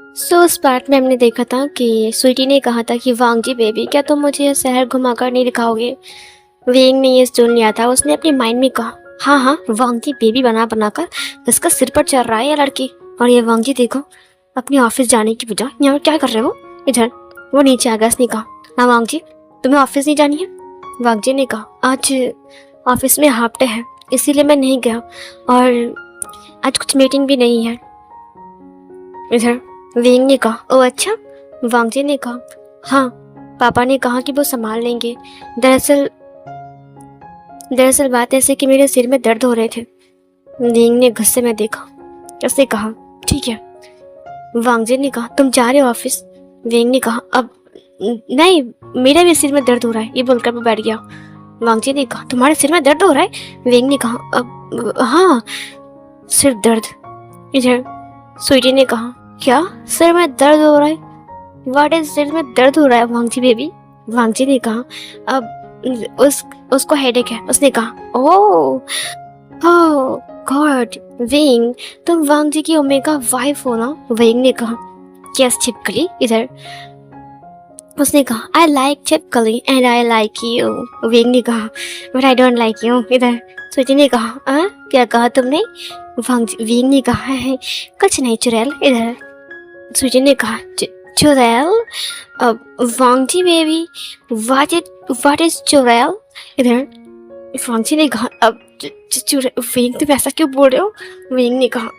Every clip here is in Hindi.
उस पार्ट में हमने देखा था कि स्वीटी ने कहा था कि वांगजी बेबी, क्या तुम मुझे ये शहर घुमाकर नहीं दिखाओगे। वेंग ने ये सुन लिया था। उसने अपने माइंड में कहा, हाँ हाँ, वांगजी बेबी बना बनाकर इसका सिर पर चढ़ रहा है ये लड़की। और ये वांगजी देखो, अपने ऑफिस जाने की बजाय यहाँ पर क्या कर रहे हो इधर। वो नीचे आ गया। उसने कहा, हाँ वांगजी, तुम्हें ऑफिस नहीं जानी है। वांगजी ने कहा, आज ऑफिस में हाफ डे है, इसीलिए मैं नहीं गया, और आज कुछ मीटिंग भी नहीं है इधर। वेंग ने कहा, ओ अच्छा। वांगजी ने कहा, हाँ, पापा ने कहा कि वो संभाल लेंगे। दरअसल दरअसल बात ऐसे कि मेरे सिर में दर्द हो रहे थे। वेंग ने गुस्से में देखा। उसने कहा, ठीक है। वांगजी ने कहा, तुम जा रहे हो ऑफिस। वेंग ने कहा, अब नहीं, मेरा भी सिर में दर्द हो रहा है। ये बोलकर वो बैठ गया। वांगजी ने कहा, तुम्हारे सिर में दर्द हो रहा है। वेंग ने कहा, अब हाँ, सिर दर्द। इधर स्वीटी ने कहा, क्या सिर में दर्द हो रहा है। व्हाट इज सिर में दर्द हो रहा है वांगजी बेबी। वांगजी ने कहा, अब उसको हेडेक है। उसने कहा, ओह गॉड, वेंग, तुम वांगजी की ओमेगा वाइफ हो ना। वेंग ने कहा, यस छिपकली। इधर उसने कहा, आई लाइक छिपकली एंड आई लाइक यू। वेंग ने कहा, but I don't like you. इधर स्वीटी ने कहा, क्या कहा तुमने। वेंग ने कहा, है कुछ नहीं चुड़ैल। इधर स्वीटी ने कहा, चुड़ैल। वांगजी बेबी, व्हाट इज चुड़ैल। इधर वांगजी ने कहा, अब वेंग तुम ऐसा क्यों बोल रहे हो। वेंग ने कहा,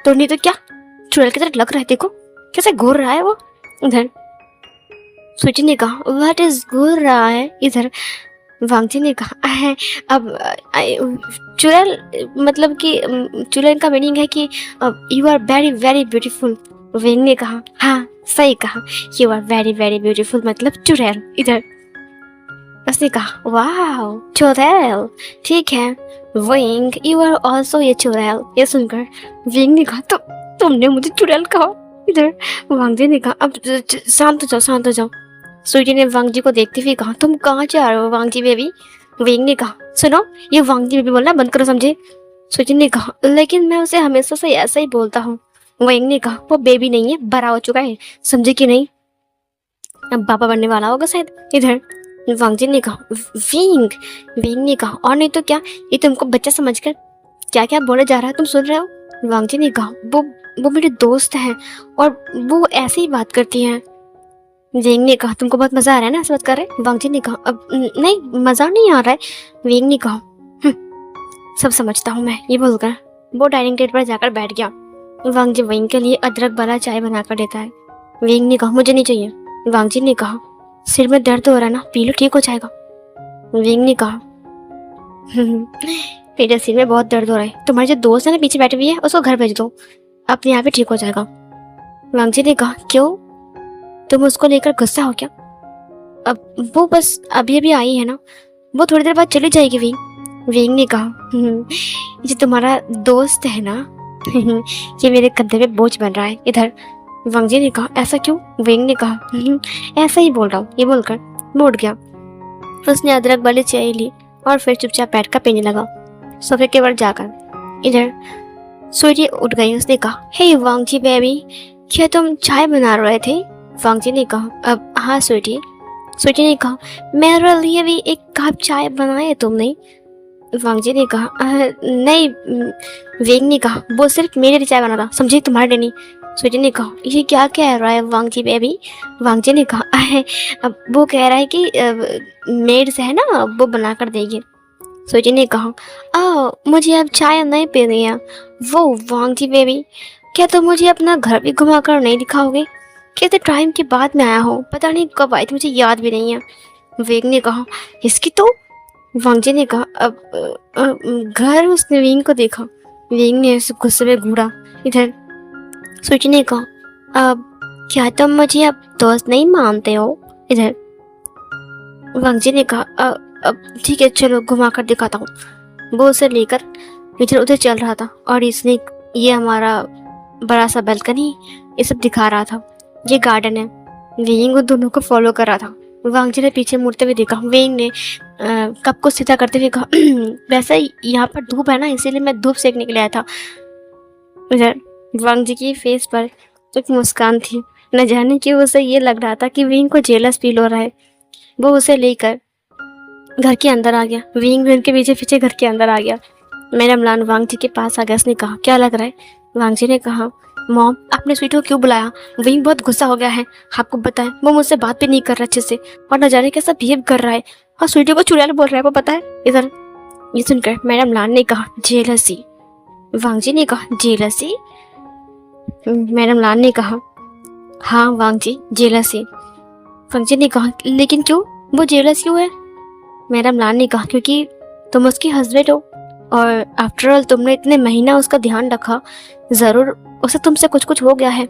तो नहीं तो क्या, चुड़ैल की तरह लग रहा है, देखो कैसे घूर रहा है वो। इधर स्वीटी ने कहा, व्हाट इज घूर रहा है। इधर वांगजी ने कहा, है अब चुड़ैल, मतलब कि चुड़ैल का मीनिंग है कि you are very very beautiful. Weng ने कहा, हाँ सही कहा, you are very very beautiful मतलब चुड़ैल। इधर उसने कहा, वाह चुड़ैल, ठीक है। वेंग, यू आर ऑल्सो ये चुड़ैल। ये सुनकर वेंग ने कहा, तो तुमने मुझे चुड़ैल कहा। इधर वांगजी ने कहा, अब शांत हो जाओ, शांत हो जाओ। स्वीटी ने वांगजी को देखते हुए कहा, तुम कहाँ जा रहे हो वांगजी बेबी। वेंग ने कहा, सुनो, ये वांगजी बेबी बोलना बंद करो, समझे। स्वीटी ने कहा, लेकिन मैं उसे हमेशा से ऐसा ही बोलता हूँ। वेंग ने कहा, वो बेबी नहीं है, बड़ा हो चुका है, समझे कि नहीं, अब पापा बनने वाला होगा शायद। इधर वांगजी ने कहा, वेंग। वेंग ने कहा, और नहीं तो क्या, ये तुमको बच्चा समझकर क्या क्या बोले जा रहा है, तुम सुन रहे हो। वांगजी ने कहा, वो मेरे दोस्त हैं और वो ऐसे ही बात करती हैं। वेंग ने कहा, तुमको बहुत मजा आ रहा है ना ऐसे बात कर रहे। वांगजी ने कहा, अब नहीं, मजा नहीं आ रहा है। वेंग ने कहा, सब समझता हूँ मैं। ये बोलकर वो डाइनिंग टेबल पर जाकर बैठ गया। वांगजी वेंग के लिए अदरक वाला चाय बनाकर देता है। वेंग ने कहा, मुझे नहीं चाहिए। वांगजी ने कहा, सिर में दर्द हो रहा है ना, पी लो, ठीक हो जाएगा। वेंग ने कहा, मेरे सिर में बहुत दर्द हो रहा है, तुम्हारे जो दोस्त है ना पीछे बैठी हुई है, उसको घर भेज दो, अपने आप ही ठीक हो जाएगा। वांगजी ने कहा, क्यों, तुम उसको लेकर गुस्सा हो क्या। अब वो बस अभी अभी आई है ना, वो थोड़ी देर बाद चली जाएगी। वेंग ने कहा, ये तुम्हारा दोस्त है ना, ये मेरे कंधे पे बोझ बन रहा है। इधर वांगजी ने कहा, ऐसा क्यों। वेंग ने कहा, ऐसा ही बोल रहा हूँ। ये बोलकर वो उठ गया। उसने अदरक वाली चाय ली और फिर चुपचाप बैठकर पीने लगा, सोफे के ऊपर जाकर। इधर स्वीटी उठ गई। उसने कहा, हे वांगजी बेबी, क्या तुम चाय बना रहे थे। वांगजी ने कहा, अब हाँ स्वीटी। स्वीटी ने कहा, मेरे लिए भी एक कप चाय बनाए तुमने। वांगजी ने कहा, नहीं। वेंग ने कहा, वो सिर्फ मेरे लिए चाय बना था, समझे, तुम्हारे लिए नहीं। स्वीटी ने कहा, ये क्या कह रहा है वांगजी बेबी। वांगजी ने कहा, अब वो कह रहा है कि मेड से है ना, वो बना कर देगी। स्वीटी ने कहा, मुझे अब चाय नहीं पीनी है। वो वांगजी बेबी, क्या तुम मुझे अपना घर भी घुमा कर नहीं दिखाओगे। कितने टाइम के बाद मैं आया हूँ, पता नहीं कब आई थी, मुझे याद भी नहीं है। वेंग ने कहा, इसकी तो। वांगजी ने कहा, अब घर। उसने वेंग को देखा। वेंग ने उसे गुस्से में घूरा। इधर स्वीटी ने कहा, अब क्या तुम मुझे अब दोस्त नहीं मानते हो। इधर वांगजी ने कहा, अब ठीक है, चलो घुमा कर दिखाता हूँ। वो उसे लेकर इधर उधर चल रहा था और इसने ये हमारा बड़ा सा बैल्कनी ये सब दिखा रहा था। ये गार्डन है। वेंग उन दोनों को फॉलो कर रहा था। वांगजी ने पीछे मुड़ते हुए देखा। वेंग ने कप को सीधा करते हुए कहा, वैसे यहाँ पर धूप है ना, इसीलिए मैं धूप सेकने के लिए आया था। इधर वांगजी की फेस पर एक मुस्कान थी। न जाने क्यों उसे ये लग रहा था कि विंग को जेलस फील हो रहा है। वो उसे लेकर घर के अंदर आ गया। विंग भी उनके पीछे पीछे घर के अंदर आ गया। मैडम लान वांग जी के पास आ गया। उसने कहा क्या लग रहा है? वांग जी ने कहा मॉम आपने स्वीटी को क्यों बुलाया? विंग बहुत गुस्सा हो गया है। आपको बताएं वो मुझसे बात भी नहीं कर रहा अच्छे से और न जाने कैसा बिहेव कर रहा है और स्वीटी को चुड़ैल बोल रहा है। वो पता है इधर। ये सुनकर मैडम लान ने कहा जेलसी। वांग जी ने कहा जेलसी? मैडम लान ने कहा हाँ वांग जी जेलसी। वांग जी ने कहा लेकिन क्यों? वो जेलस क्यों है? मैडम लान ने कहा क्योंकि तुम उसकी हस्बैंड हो और आफ्टर ऑल तुमने इतने महीना उसका ध्यान रखा, जरूर उसे तुमसे कुछ कुछ हो गया है,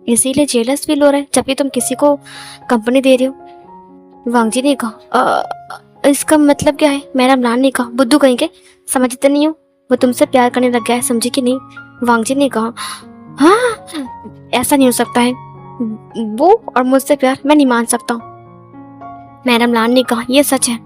इसीलिए जेलस फील हो रहा है जबकि तुम किसी को कंपनी दे रहे हो। वांग जी ने कहा इसका मतलब क्या है? मैडम लान ने कहा बुद्धू कहीं के, समझते नहीं हो, वो तुमसे प्यार करने लग गया है, समझी कि नहीं? वांग जी ने कहा हाँ ऐसा नहीं हो सकता है, वो और मुझसे प्यार मैं नहीं मान सकता हूँ। मैडम लान ने कहा यह सच है।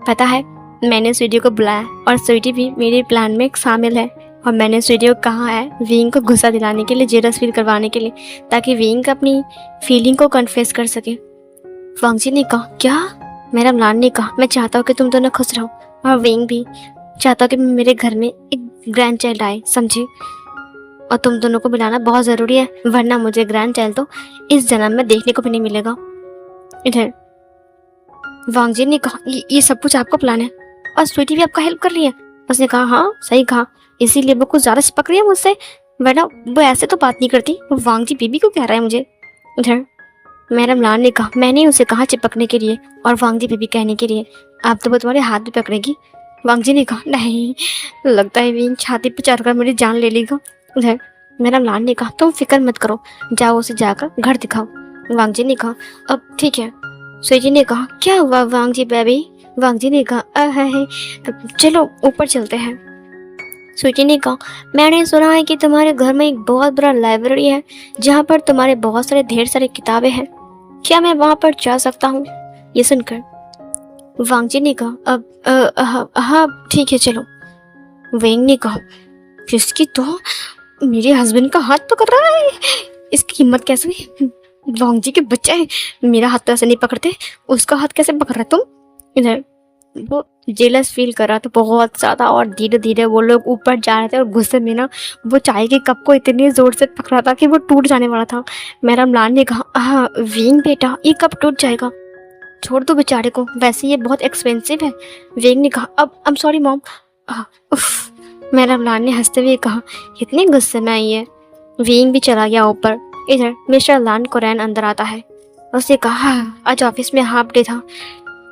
पता है मैंने स्वीटी को बुलाया और स्वीटी भी मेरे प्लान में शामिल है और मैंने स्वीटी को कहा है विंग को गुस्सा दिलाने के लिए, जेलस फील करवाने के लिए, ताकि विंग अपनी फीलिंग को कन्फेस कर सके। वांग जी ने कहा क्या? मैडम लान ने कहा मैं चाहता हूँ कि तुम दोनों खुश रहो और विंग भी चाहता हूँ कि मेरे घर में एक ग्रैंड चाइल्ड आए, समझे? और तुम दोनों को मिलाना बहुत ज़रूरी है, वरना मुझे ग्रैंड चाइल्ड तो इस जन्म में देखने को भी नहीं मिलेगा। इधर वांग जी ने कहा ये सब कुछ आपका प्लान है और स्वीटी भी आपका हेल्प कर रही है? उसने कहा हाँ सही कहा, इसीलिए वो कुछ ज़्यादा चिपक रही है मुझसे, वरना वो ऐसे तो बात नहीं करती। वांग जी बीबी क्यों कह रहा है मुझे? इधर मैडम लान ने कहा मैंने उसे कहा चिपकने के लिए और वांग जी बीबी कहने के लिए, आप तो वो तुम्हारे हाथ भी पकड़ेगी। वांग जी ने कहा नहीं, लगता है विंग छाती पे चढ़कर मेरी जान ले लेगा। उधर मैडम लान ने कहा तुम फिक्र मत करो, जाओ उसे जाकर घर दिखाओ। वांग जी ने कहा अब ठीक है। स्वीटी ने कहा क्या हुआ वांग जी बेबी? वांग जी ने कहा है चलो ऊपर चलते हैं। स्वीटी ने कहा मैंने सुना है कि तुम्हारे घर में एक बहुत बड़ा लाइब्रेरी है जहाँ पर तुम्हारे बहुत सारे ढेर सारी किताबें हैं, क्या मैं वहाँ पर जा सकता हूँ? ये सुनकर वांग जी ने कहा अब हाँ ठीक है चलो। वेंग ने कहा किसकी तो मेरे हस्बैंड का हाथ पकड़ रहा है, इसकी हिम्मत कैसे हुई? वांग जी के बच्चे हैं, मेरा हाथ तो ऐसे नहीं पकड़ते, उसका हाथ कैसे पकड़ रहा तुम? इधर वो जेलस फील कर रहा था बहुत ज़्यादा और धीरे धीरे वो लोग ऊपर जा रहे थे और गुस्से में ना वो चाय के कप को इतनी ज़ोर से पकड़ा था कि वो टूट जाने वाला था। मेरा म्लान ने कहा हाँ विंग बेटा ये कप टूट जाएगा, छोड़ दो बेचारे को, वैसे ये बहुत एक्सपेंसिव है। विंग ने कहा अब आई एम सॉरी मॉम। मेरा म्लान ने हंसते हुए कहा इतने गुस्से में आई है। विंग भी चला गया ऊपर। इधर मिस्टर लान कोरैन अंदर आता है। उसने कहा आज ऑफिस में हाफ डे था,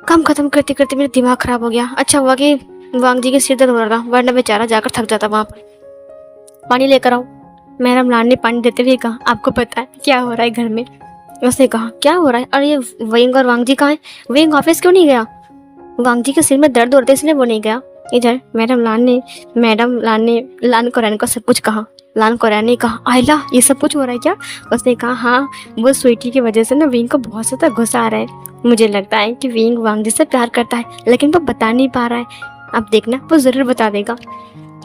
काम खत्म करते करते मेरा दिमाग खराब हो गया, अच्छा हुआ कि वांग जी के सिर दर्द हो रहा था, वरना बेचारा जाकर थक जाता वहाँ पर। पानी लेकर आओ। मेरा म्लान ने पानी देते हुए कहा आपको पता है क्या हो रहा है घर में? उसने कहा क्या हो रहा है? अरे ये विंग और वांग जी कहाँ है? विंग ऑफिस क्यों नहीं गया? वांग जी के सिर में दर्द हो रहा था इसलिए वो नहीं गया। इधर मैडम लान ने लान कोरैन को सब कुछ कहा। लान कोरैन ने कहा आयला ये सब कुछ हो रहा है क्या? उसने कहा हाँ वो स्वीटी की वजह से ना विंग को बहुत ज़्यादा गुस्सा आ रहा है, मुझे लगता है कि विंग वांग जी से प्यार करता है लेकिन वो बता नहीं पा रहा है, अब देखना वो ज़रूर बता देगा।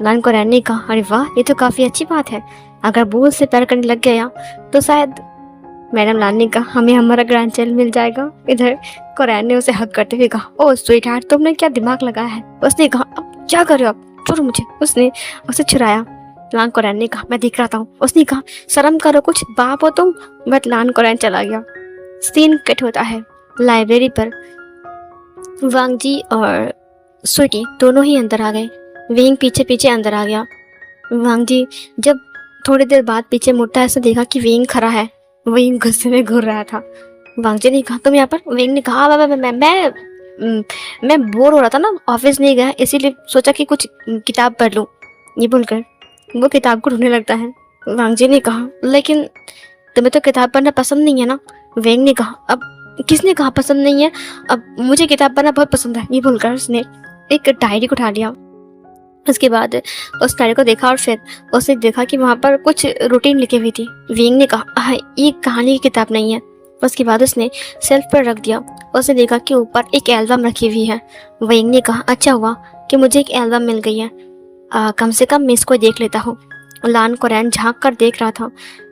लान कोरैन ने कहा अरे वाह ये तो काफ़ी अच्छी बात है, अगर वो उससे प्यार करने लग गया तो शायद। मैडम लान ने कहा हमें हमारा ग्रैंड चाइल्ड मिल जाएगा। इधर कोरैन ने उसे हक करते हुए कहा ओह स्वीट हार्ट तुमने क्या दिमाग लगाया है? उसने कहा अब क्या कर रहे हो आप, छोड़ो मुझे। उसने उसे छुड़ाया। लान कोरैन ने कहा मैं देख रहा था। उसने कहा शर्म करो कुछ, बाप हो तुम। बट लान कोरैन चला गया। सीन कट होता है लाइब्रेरी पर। वांग जी और स्वीटी दोनों ही अंदर आ गए। विंग पीछे पीछे अंदर आ गया। वांग जी जब थोड़ी देर बाद पीछे मुड़ता है तो देखा कि विंग खड़ा है। विंग गुस्से में घूर रहा था। वांग जी ने कहा तुम यहाँ पर? विंग ने कहा मैं बोर हो रहा था ना, ऑफिस नहीं गया इसीलिए सोचा कि कुछ किताब पढ़ लूँ। ये बोलकर वो किताब को ढूंढने लगता है। वांग जी ने कहा लेकिन तुम्हें तो किताब पढ़ना पसंद नहीं है ना? विंग ने कहा अब किसने कहा पसंद नहीं है, अब मुझे किताब पढ़ना बहुत पसंद है। ये बोलकर उसने एक डायरी को उठा लिया। उसके बाद उस डायरी को देखा और फिर उसने देखा कि वहाँ पर कुछ रूटीन लिखी हुई थी। विंग ने कहा हाँ ये कहानी की किताब नहीं है। उसके बाद उसने सेल्फ पर रख दिया। उसने देखा कि ऊपर एक एल्बम रखी हुई है। विंग ने कहा अच्छा हुआ कि मुझे एक एल्बम मिल गई है, कम से कम मैं इसको देख लेता हूँ। लान कोरैन झाँक कर देख रहा था।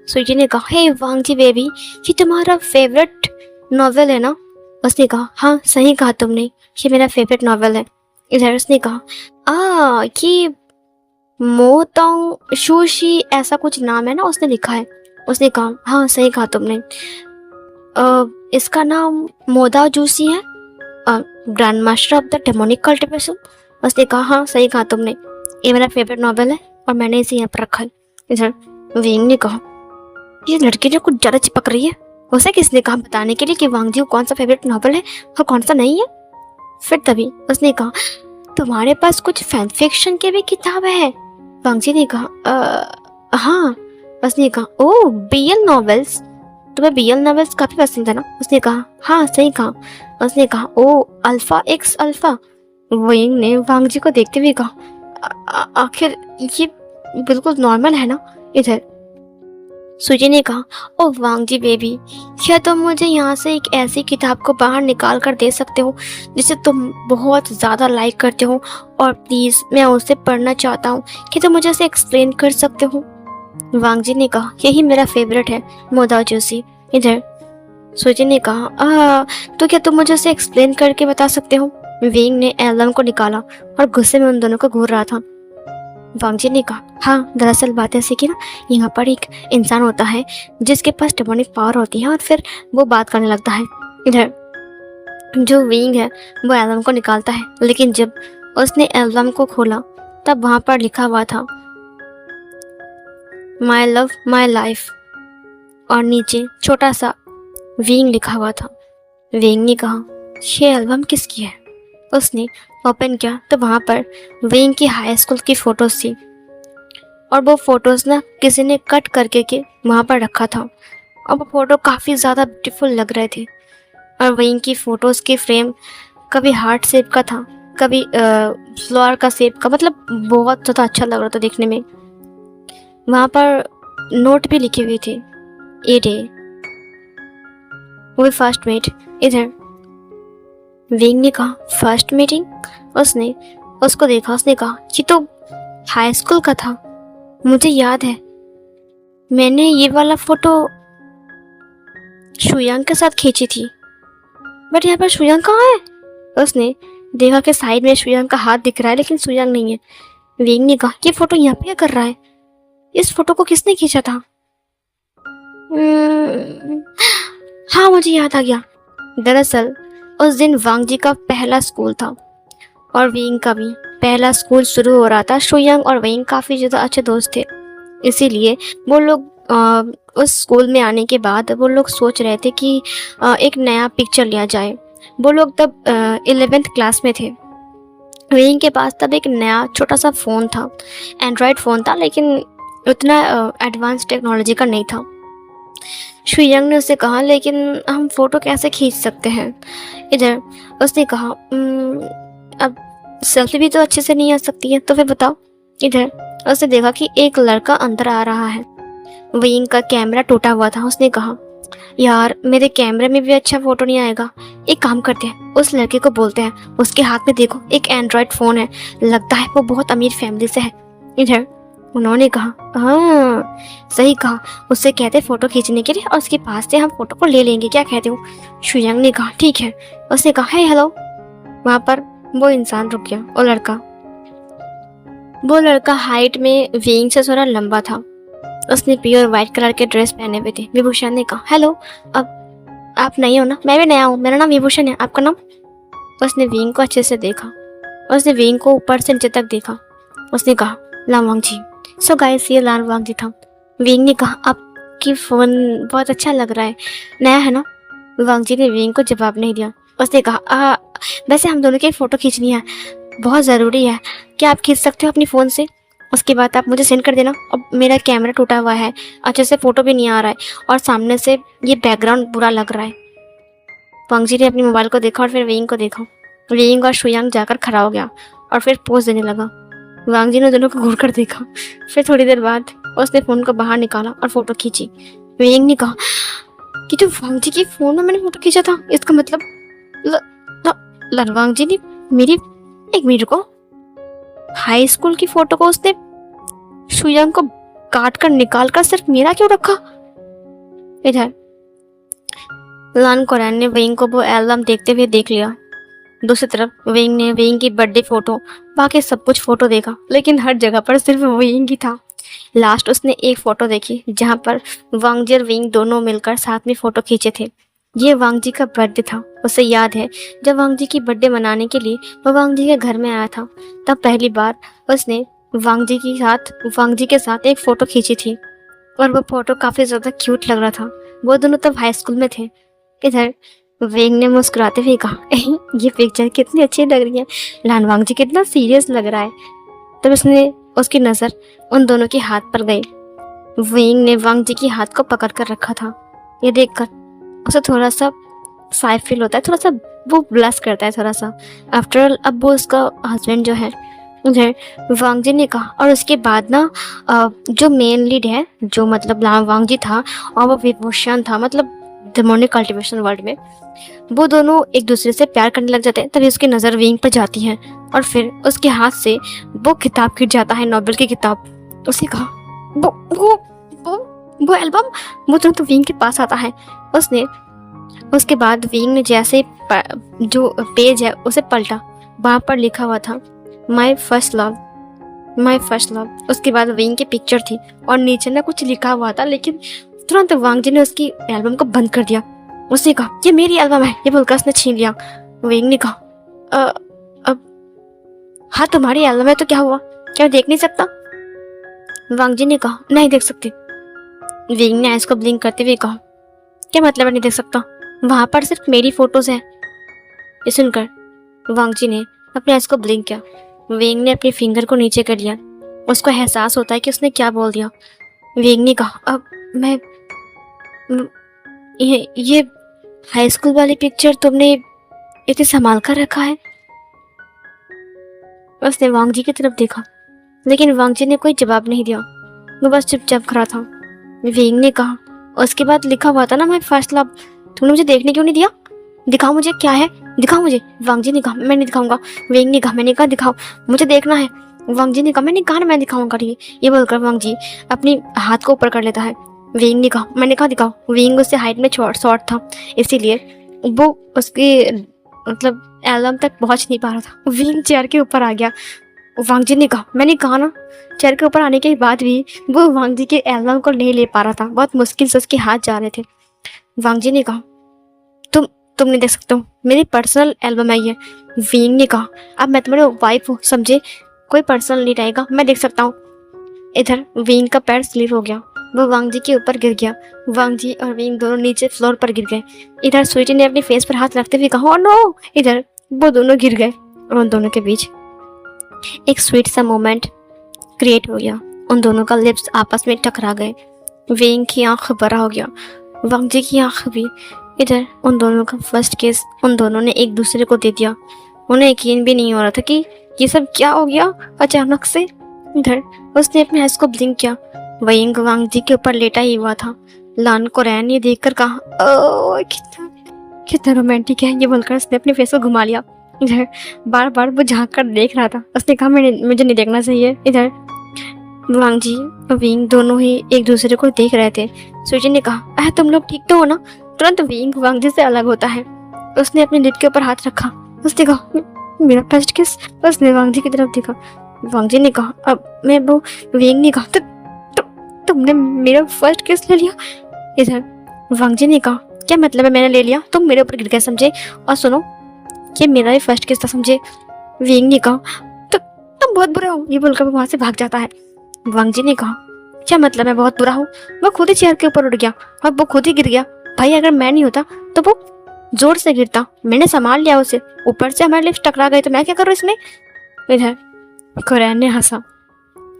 स्वीटी ने कहा, हे वांग जी बेबी, ये तुम्हारा फेवरेट नॉवेल है ना? उसने कहा, हाँ सही कहा तुमने, ये मेरा फेवरेट नॉवेल है। इधर उसने कहा, ये मोतोंग शोशी ऐसा कुछ नाम है ना, उसने लिखा है। उसने कहा, हाँ सही कहा तुमने। इसका नाम मोदा जूसी है, grand master of the demonic cultivation. उसने कहा, हाँ सही कहा तुमने, ये मेरा फेवरेट नॉवेल है और मैंने इसे यहाँ पर रखा है। इधर विंग ने कहा, ये लड़की जो कुछ ज़्यादा चिपक रही है। उसे किसने कहा बताने के लिए कि वांग जी को कौन सा फेवरेट नॉवेल है और कौन सा नहीं है? फिर तभी उसने कहा, तुम्हारे पास कुछ फैन फिक्शन के भी किताब है? वांग जी ने कहा, हाँ। उसने कहा, ओह बीएल नॉवेल्स, तुम्हें बीएल नॉवेल्स काफी पसंद है ना? उसने कहा, हाँ सही कहा। उसने कहा, ओह अल्फा एक्स अल्फा। विंग ने वांग जी को देखते हुए कहा, आखिर ये बिल्कुल नॉर्मल है ना? इधर सुजी ने कहा, ओ वांग जी बेबी, क्या तुम मुझे यहाँ से एक ऐसी किताब को बाहर निकाल कर दे सकते हो जिसे तुम बहुत ज़्यादा लाइक करते हो, और प्लीज़ मैं उसे पढ़ना चाहता हूँ, कि तुम मुझे उसे एक्सप्लेन कर सकते हो? वांग जी ने कहा, यही मेरा फेवरेट है मोदा जूसी। इधर सुजी ने कहा, तो क्या तुम मुझे उसे एक्सप्लेन करके बता सकते हो? विंग ने एल्बम को निकाला और गुस्से में उन दोनों को घूर रहा था। वांग जी ने कहा, हाँ दरअसल बात ऐसी कि ना, यहाँ पर एक इंसान होता है जिसके पास डेमोनिक पावर होती है और फिर वो बात करने लगता है। इधर जो विंग है वो एल्बम को निकालता है, लेकिन जब उसने एल्बम को खोला तब वहाँ पर लिखा हुआ था, माई लव माई लाइफ, और नीचे छोटा सा विंग लिखा हुआ था। विंग ने कहा, ये एल्बम किसकी है? उसने ओपन किया तो वहाँ पर विंग की हाई स्कूल की फ़ोटोज़ थी, और वो फ़ोटोज़ ना किसी ने कट करके के वहाँ पर रखा था, और वो फ़ोटो काफ़ी ज़्यादा ब्यूटीफुल लग रहे थे। और विंग की फ़ोटोज़ की फ्रेम कभी हार्ट शेप का था, कभी फ्लावर का शेप का, मतलब बहुत ज़्यादा अच्छा लग रहा था देखने में। वहाँ पर नोट भी लिखे हुए थे, a day we first met. इधर विंग ने कहा, फर्स्ट मीटिंग? उसने उसको देखा, उसने कहा, ये तो हाई स्कूल का था, मुझे याद है, मैंने ये वाला फोटो शुयांग के साथ खींची थी, बट यहाँ पर शुयांग कहाँ है? उसने देखा कि साइड में शुयांग का हाथ दिख रहा है लेकिन शुयांग नहीं है। विंग ने कहा, ये फोटो यहाँ पे क्या कर रहा है? इस फोटो को किसने खींचा था? हाँ मुझे याद आ गया, दरअसल उस दिन वांग जी का पहला स्कूल था और विंग का भी पहला स्कूल शुरू हो रहा था। शुयांग और विंग काफ़ी ज़्यादा अच्छे दोस्त थे, इसीलिए वो लोग उस स्कूल में आने के बाद वो लोग सोच रहे थे कि एक नया पिक्चर लिया जाए। वो लोग तब 11th क्लास में थे। विंग के पास तब एक नया छोटा सा फ़ोन था, एंड्रॉयड फ़ोन था, लेकिन उतना एडवांस टेक्नोलॉजी का नहीं था। शुयांग ने उससे कहा, लेकिन हम फ़ोटो कैसे खींच सकते हैं? इधर उसने कहा, अब सेल्फी भी तो अच्छे से नहीं आ सकती है, तो फिर बताओ। इधर उसने देखा कि एक लड़का अंदर आ रहा है। विंग का कैमरा टूटा हुआ था। उसने कहा, यार मेरे कैमरे में भी अच्छा फोटो नहीं आएगा, एक काम करते हैं, उस लड़के को बोलते हैं, उसके हाथ में देखो एक एंड्रॉयड फ़ोन है, लगता है वो बहुत अमीर फैमिली से है। इधर उन्होंने कहा, हाँ सही कहा, उससे कहते फ़ोटो खींचने के लिए और उसके पास से हम फ़ोटो को ले लेंगे, क्या कहते हो? शुयांग ने कहा, ठीक है। उसने कहा, हे हेलो। वहाँ पर वो इंसान रुक गया। वो लड़का हाइट में विंग से थोड़ा लंबा था। उसने प्योर वाइट कलर के ड्रेस पहने हुए थे। विभूषण ने कहा, हेलो, अब आप नए हो ना? मैं भी नया हूँ, मेरा नाम विभूषण है, आपका नाम? उसने विंग को अच्छे से देखा, उसने विंग को ऊपर से नीचे तक देखा। उसने कहा, लाम वांग जी। सो गाइस, ये लाम वांग जी था। विंग ने कहा, आपकी फ़ोन बहुत अच्छा लग रहा है, नया है ना? वांग जी ने विंग को जवाब नहीं दिया। उसने कहा, वैसे हम दोनों की फ़ोटो खींचनी है, बहुत ज़रूरी है, क्या आप खींच सकते हो अपनी फ़ोन से? उसके बाद आप मुझे सेंड कर देना। अब मेरा कैमरा टूटा हुआ है, अच्छे से फ़ोटो भी नहीं आ रहा है, और सामने से ये बैकग्राउंड बुरा लग रहा है। वांग जी ने अपने मोबाइल को देखा और फिर विंग को देखा। विंग और शुयांग जाकर खड़ा हो गया और फिर पोज देने लगा। वांग जी ने दोनों को घूर कर देखा। फिर थोड़ी देर बाद उसने फ़ोन को बाहर निकाला और फ़ोटो खींची। विंग ने कहा कि जो वांग जी की फ़ोन में मैंने फ़ोटो खींचा था, इसका मतलब वांग जी ने मेरी, एक मिनट को, हाई स्कूल की फ़ोटो को उसने शुयांग को काट कर निकाल कर सिर्फ मेरा क्यों रखा? इधर लान कोरैन ने वेइंग को वो एल्बम देखते हुए देख लिया। दूसरी तरफ वेइंग ने वेइंग की बर्थडे फोटो, बाकी सब कुछ फोटो देखा, लेकिन हर जगह पर सिर्फ वेइंग ही था। लास्ट उसने एक फोटो देखी जहाँ पर वांग जी और वेइंग दोनों मिलकर साथ में फोटो खींचे थे। ये वांग जी का बर्थडे था। उसे याद है जब वांग जी की बर्थडे मनाने के लिए वो वांग जी के घर में आया था, तब पहली बार उसने वांग जी के साथ एक फ़ोटो खींची थी और वो फ़ोटो काफ़ी ज़्यादा क्यूट लग रहा था। वो दोनों तब हाई स्कूल में थे। इधर वेंग ने मुस्कुराते हुए कहा, ये पिक्चर कितनी अच्छी लग रही है, लान वांग जी कितना सीरियस लग रहा है। तब उसकी नज़र उन दोनों के हाथ पर गई। वेंग ने वांग जी के हाथ को पकड़ कर रखा था। ये देखकर उसे थोड़ा सा साइड फील होता है, थोड़ा सा वो ब्लश करता है थोड़ा सा। आफ्टर ऑल अब वो उसका हस्बैंड जो है उधर वांग जी ने कहा। और उसके बाद ना जो मेन लीड है, जो मतलब वांग जी था और वो विभूषण था, मतलब डेमोनिक कल्टीवेशन वर्ल्ड में, वो दोनों एक दूसरे से प्यार करने लग जाते हैं। तभी उसकी नज़र विंग पर जाती है और फिर उसके हाथ से वो किताब गिर जाता है, नोबेल की किताब। उसने कहा वो एल्बम। वो तुरंत विंग के पास आता है। उसके बाद विंग ने जैसे जो पेज है उसे पलटा, वहाँ पर लिखा हुआ था माई फर्स्ट लव। उसके बाद विंग की पिक्चर थी और नीचे ना कुछ लिखा हुआ था, लेकिन तुरंत वांग जी ने उसकी एल्बम को बंद कर दिया। उसने कहा ये मेरी एल्बम है, ये बोलकर उसने छीन लिया। विंग ने कहा अब हाँ तुम्हारी एल्बम है तो क्या हुआ, क्या देख नहीं सकता? वांग जी ने कहा नहीं देख सकती। विंग ने आइस को ब्लिंक करते हुए कहा क्या मतलब है नहीं देख सकता, वहां पर सिर्फ मेरी फोटोज हैं। ये सुनकर वांग जी ने अपने आइस को ब्लिंक किया। विंग ने अपने फिंगर को नीचे कर लिया। उसको एहसास होता है कि उसने क्या बोल दिया। विंग ने कहा अब मैं ये हाई स्कूल वाली पिक्चर तुमने इतने संभाल कर रखा है? उसने वांग जी की तरफ देखा, लेकिन वांग जी ने कोई जवाब नहीं दिया। वो बस चुपचाप खड़ा था। विंग ने कहा उसके बाद लिखा हुआ था ना माय फर्स्ट लव, तुमने मुझे देखने क्यों नहीं दिया? दिखाओ मुझे क्या है, दिखाओ मुझे। वांग जी ने कहा मैं नहीं दिखाऊंगा। विंग ने कहा मैंने कहा दिखाओ, मुझे देखना है। वांग जी ने कहा मैंने कहा मैं दिखाऊंगा। ये बोलकर वांग जी अपनी हाथ को ऊपर कर लेता है। विंग ने कहा मैंने कहा दिखाओ। विंग उससे हाइट में शॉर्ट था, इसीलिए वो उसकी मतलब एल्बम तक पहुंच नहीं पा रहा था। विंग चेयर के ऊपर आ गया। वांग जी ने कहा मैंने कहा ना। चेयर के ऊपर आने के बाद भी वो वांग जी के एल्बम को नहीं ले पा रहा था, बहुत मुश्किल से उसके हाथ जा रहे थे। वांग जी ने कहा तुम नहीं देख सकते हो, मेरी पर्सनल एल्बम है ये। विंग ने कहा अब मैं तुम्हारी वाइफ हूँ समझे, कोई पर्सनल नहीं रहेगा, मैं देख सकता हूँ। इधर विंग का पैर स्लिप हो गया, वो वांग जी के ऊपर गिर गया। वांग जी और विंग दोनों नीचे फ्लोर पर गिर गए। इधर स्वीटी ने अपने फेस पर हाथ रखते हुए कहा ओह नो। इधर वो दोनों गिर गए और उन दोनों के बीच एक स्वीट सा मोमेंट क्रिएट हो गया। उन दोनों का लिप्स आपस में टकरा गए। विंग की आंख बड़ा हो गया, वांग जी की आंख भी। इधर उन दोनों का फर्स्ट केस उन दोनों ने एक दूसरे को दे दिया। उन्हें यकीन भी नहीं हो रहा था कि ये सब क्या हो गया अचानक से। इधर उसने अपने आइस को ब्लिंक किया। विंग वांग जी के ऊपर लेटा ही हुआ था। लान कोरैन ये देखकर कहा ओह कितना रोमांटिक है, ये बोलकर उसने अपने फेस को घुमा लिया। इधर बार बार वो झांक कर देख रहा था। उसने कहा मुझे नहीं देखना चाहिए। इधर वांग जी और विंग दोनों ही एक दूसरे को देख रहे थे। सुजी ने कहा तुम लोग ठीक तो हो ना? तुरंत विंग वांग जी से अलग होता है। उसने अपने लिप के ऊपर हाथ रखा। उसने कहा मेरा फर्स्ट किस। उसने वांग जी की तरफ देखा। वांग जी ने कहा अब मैं वो। विंग ने कहा तुमने मेरा फर्स्ट किस ले लिया? इधर वांग जी ने कहा क्या मतलब है मैंने ले लिया, तुम मेरे ऊपर गिर गए समझे, और सुनो ये मेरा ही फर्स्ट किस था समझे। विंग ने कहा तुम बहुत बुरा हो, ये बोलकर वो वहां से भाग जाता है। वांग जी ने कहा क्या मतलब मैं बहुत बुरा हूँ? वो खुद ही चेयर के ऊपर उठ गया और वो खुद ही गिर गया। भाई अगर मैं नहीं होता तो वो जोर से गिरता, मैंने संभाल लिया उसे, ऊपर से हमारे लिप्स टकरा गए तो मैं क्या करूँ इसमें। इधर कोरैन ने हंसा।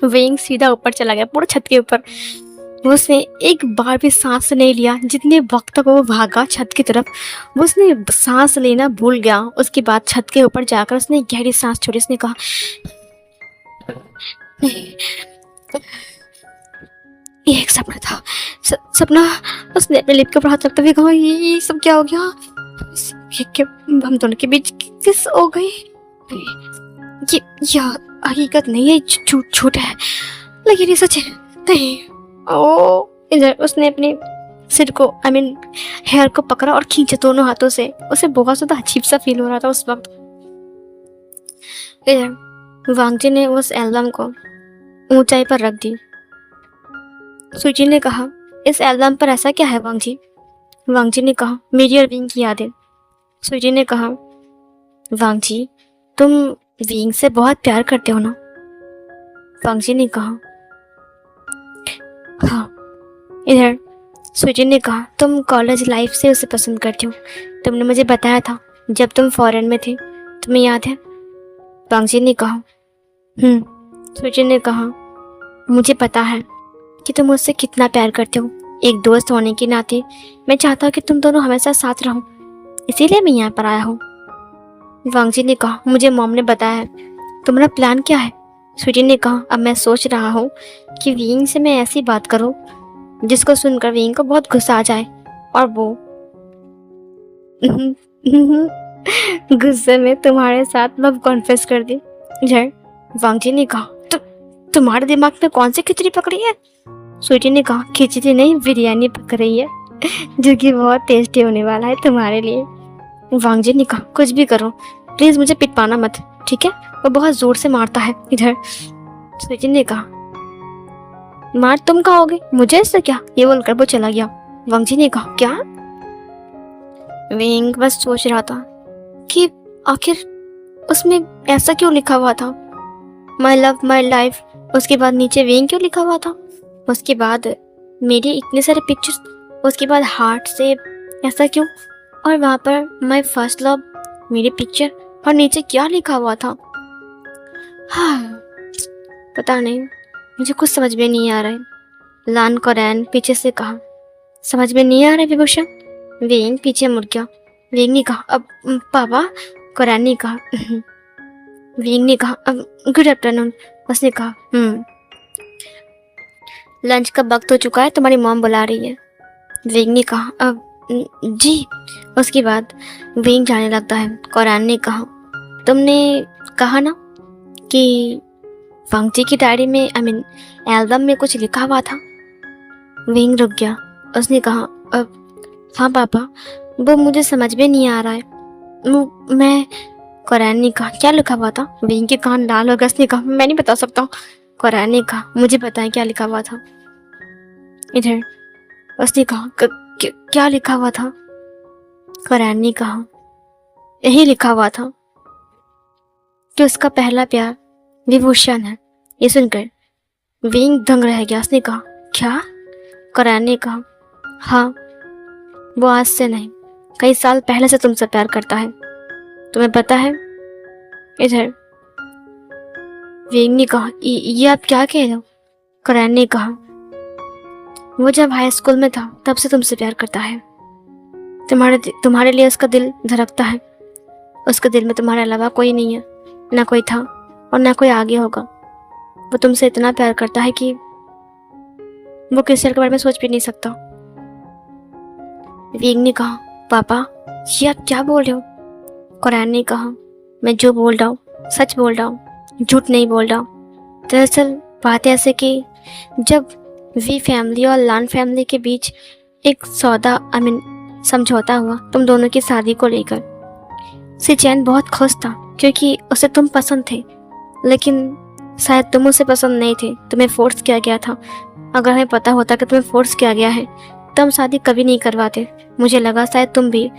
विंग सीधा ऊपर चला गया, पूरा छत के ऊपर। उसने एक बार भी सांस नहीं लिया जितने वक्त तक वो भागा छत की तरफ। वो उसने सांस लेना भूल गया। उसके बाद छत के ऊपर जाकर उसने गहरी सांस छोड़ी। उसने कहा ये एक सपना था, सपना। उसने अपने लिप के ऊपर हाथ रखते हुए कहा ये सब क्या हो गया, ये हम दोनों के बीच किस हो गई? ये हकीकत नहीं है, झूठ है, लेकिन ये सच है। नहीं। ओ इधर उसने अपने सिर को हेयर को पकड़ा और खींचा दोनों हाथों से। उसे बहुत ज़्यादा अजीब सा फील हो रहा था उस वक्त। वांगजी ने उस एल्बम को ऊंचाई पर रख दी। सुजी ने कहा, इस एल्बम पर ऐसा क्या है वांगजी? वांगजी ने कहा, मेरी और विंग की यादें। सुजी ने कहा, वांगजी तुम विंग से बहुत प्यार करते हो ना? वांगजी ने कहा, हाँ। इधर सुजी ने कहा, तुम कॉलेज लाइफ से उसे पसंद करती हो। तुमने मुझे बताया था जब तुम फॉरेन में थे, तुम्हें याद है? वांगजी ने कहा, सुजी ने कहा, मुझे पता है कि तुम मुझसे कितना प्यार करते हो। एक दोस्त होने के नाते मैं चाहता हूँ कि तुम दोनों हमेशा साथ रहो, इसीलिए मैं यहाँ पर आया हूँ। वांगजी ने कहा, मुझे मॉम ने बताया है। तुम्हारा प्लान क्या है? सुजी ने कहा, अब मैं सोच रहा हूँ कि विंग से मैं ऐसी बात करूँ जिसको सुनकर विंग को बहुत गुस्सा आ जाए और वो गुस्से में तुम्हारे साथ लव कॉन्फेस कर दे। वांगजी ने कहा, तुम्हारे दिमाग में कौन सी खिचड़ी पकड़ी है? स्वीटी ने कहा, खिचड़ी नहीं, बिरयानी पक रही है जो कि बहुत टेस्टी होने वाला है तुम्हारे लिए। वांगजी ने कहा, कुछ भी करो, प्लीज मुझे पिटवाना मत, ठीक है? वो बहुत जोर से मारता है। इधर स्वीटी ने कहा, मार तुम खाओगे, मुझे इससे क्या? ये बोलकर वो चला गया। वांगजी ने कहा, क्या? विंग बस सोच रहा था कि आखिर उसमें ऐसा क्यों लिखा हुआ था, माई लव माई लाइफ। उसके बाद नीचे विंग क्यों लिखा हुआ था? उसके बाद मेरे इतने सारे पिक्चर्स, उसके बाद हार्ट से ऐसा क्यों? और वहाँ पर माई फर्स्ट लव, मेरी पिक्चर, और नीचे क्या लिखा हुआ था? हाँ, पता नहीं, मुझे कुछ समझ में नहीं आ रहा है। लान कोरैन पीछे से कहा, समझ में नहीं आ रहा है विभूषण। विंग पीछे मुड़ गया। विंग ने कहा, अब पापा। कोरैन ने कहा, विंग ने कहा, अब गुड आफ्टरनून। उसने कहा, लंच का वक्त हो चुका है, तुम्हारी मॉम बुला रही है। विंग ने कहा, अब जी। उसके बाद विंग जाने लगता है। कोरैन ने कहा, तुमने कहा ना कि वांगजी की डायरी में एल्बम में कुछ लिखा हुआ था। विंग रुक गया। उसने कहा, अब हाँ पापा, वो मुझे समझ में नहीं आ रहा है। मैं कोरैन ने कहा, क्या लिखा हुआ था? विंग के कान लाल हो गए। उसने कहा, मैं नहीं बता सकता। कोरैन ने कहा, मुझे बताएं क्या लिखा हुआ था। इधर उसने कहा, क्या लिखा हुआ था? कोरैन ने कहा, यही लिखा हुआ था कि उसका पहला प्यार विभूषण है। ये सुनकर विंग दंग रह गया। उसने कहा, क्या? कोरैन ने कहा, हाँ, वो आज से नहीं, कई साल पहले से तुमसे प्यार करता है, तुम्हें पता है? इधर विंग ने कहा, ये आप क्या कह रहे हो? कोरैन ने कहा, वो जब हाई स्कूल में था तब से तुमसे प्यार करता है। तुम्हारे लिए उसका दिल धड़कता है। उसके दिल में तुम्हारे अलावा कोई नहीं है, ना कोई था और ना कोई आगे होगा। वो तुमसे इतना प्यार करता है कि वो किसी के बारे में सोच भी नहीं सकता। विंग ने कहा, पापा ये आप क्या बोल रहे हो? कोरैन ने कहा, मैं जो बोल रहा हूँ सच बोल रहा हूँ, झूठ नहीं बोल रहा हूँ। दरअसल बात ऐसे कि जब वी फैमिली और लान फैमिली के बीच एक सौदा समझौता हुआ तुम दोनों की शादी को लेकर, सिचैन बहुत खुश था क्योंकि उसे तुम पसंद थे, लेकिन शायद तुम उसे पसंद नहीं थे, तुम्हें फोर्स किया गया था। अगर हमें पता होता कि तुम्हें फोर्स किया गया है तो हम शादी कभी नहीं करवाते। मुझे लगा शायद तुम भी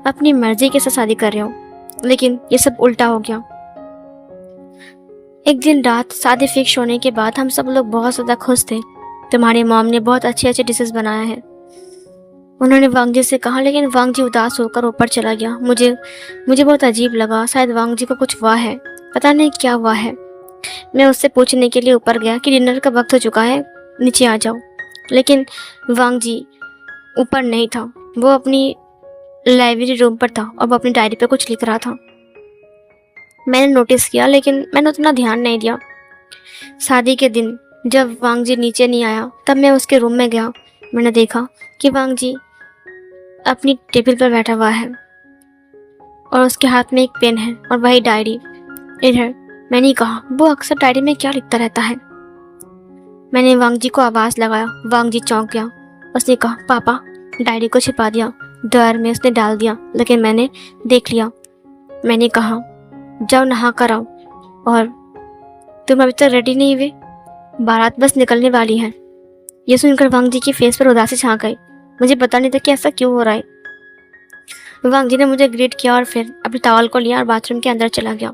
अपनी मर्जी के साथ शादी कर रहे हो, लेकिन ये सब उल्टा हो गया। एक दिन रात शादी फिक्स होने के बाद हम सब लोग बहुत ज़्यादा खुश थे। तुम्हारी मॉम ने बहुत अच्छे अच्छे डिशेस बनाया है, उन्होंने वांगजी से कहा, लेकिन वांगजी उदास होकर ऊपर चला गया। मुझे बहुत अजीब लगा, शायद वांगजी को कुछ हुआ है, पता नहीं क्या हुआ है। मैं उससे पूछने के लिए ऊपर गया कि डिनर का वक्त हो चुका है, नीचे आ जाओ, लेकिन वांगजी ऊपर नहीं था। वो अपनी लाइब्रेरी रूम पर था और वो अपनी डायरी पर कुछ लिख रहा था। मैंने नोटिस किया, लेकिन मैंने उतना ध्यान नहीं दिया। शादी के दिन जब वांगजी नीचे नहीं आया तब मैं उसके रूम में गया। मैंने देखा कि वांगजी अपनी टेबल पर बैठा हुआ है और उसके हाथ में एक पेन है और वही डायरी। इधर मैंने कहा, वो अक्सर डायरी में क्या लिखता रहता है? मैंने वांगजी को आवाज़ लगाया। वांगजी चौंक गया। उसने कहा, पापा डायरी को छिपा दिया, ड्रॉअर में उसने डाल दिया, लेकिन मैंने देख लिया। मैंने कहा, जाओ नहा कर आओ। और तुम अभी तक रेडी नहीं हुए? बारात बस निकलने वाली है। ये सुनकर वांग जी की फेस पर उदासी छा गई। मुझे पता नहीं था कि ऐसा क्यों हो रहा है। वांग जी ने मुझे ग्रीट किया और फिर अपने टॉवल को लिया और बाथरूम के अंदर चला गया।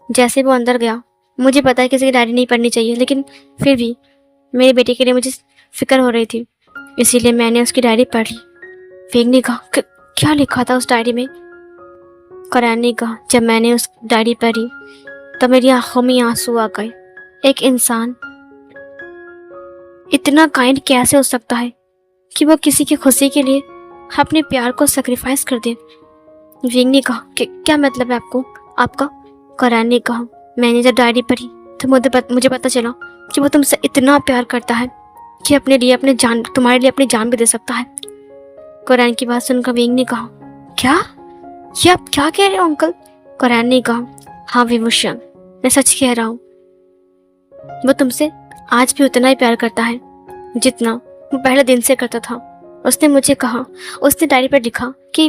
जैसे वो अंदर गया, मुझे पता है किसी की डायरी नहीं पढ़नी चाहिए, लेकिन फिर भी मेरे बेटे के लिए मुझे फिक्र हो रही थी, इसीलिए मैंने उसकी डायरी पढ़ ली। वेग ने कहा, क्या लिखा था उस डायरी में? करान ने कहा, जब मैंने उस डायरी पढ़ी तो मेरी आंखों में आंसू आ गए। एक इंसान इतना काइंड कैसे हो सकता है कि वो किसी की खुशी के लिए अपने प्यार को सेक्रीफाइस कर दे? विंग ने कहा, क्या मतलब है आपका? करान ने कहा, मैंने जब डायरी पढ़ी तो मुझे पता चला कि वो तुमसे इतना प्यार करता है कि तुम्हारे लिए अपनी जान भी दे सकता है। करान की बात सुनकर विंग ने कहा, क्या? ये आप क्या कह रहे हो अंकल? करान ने कहा, हाँ विभूषण, मैं सच कह रहा हूँ। वो तुमसे आज भी उतना ही प्यार करता है जितना वो पहले दिन से करता था। उसने मुझे कहा, उसने डायरी पर लिखा कि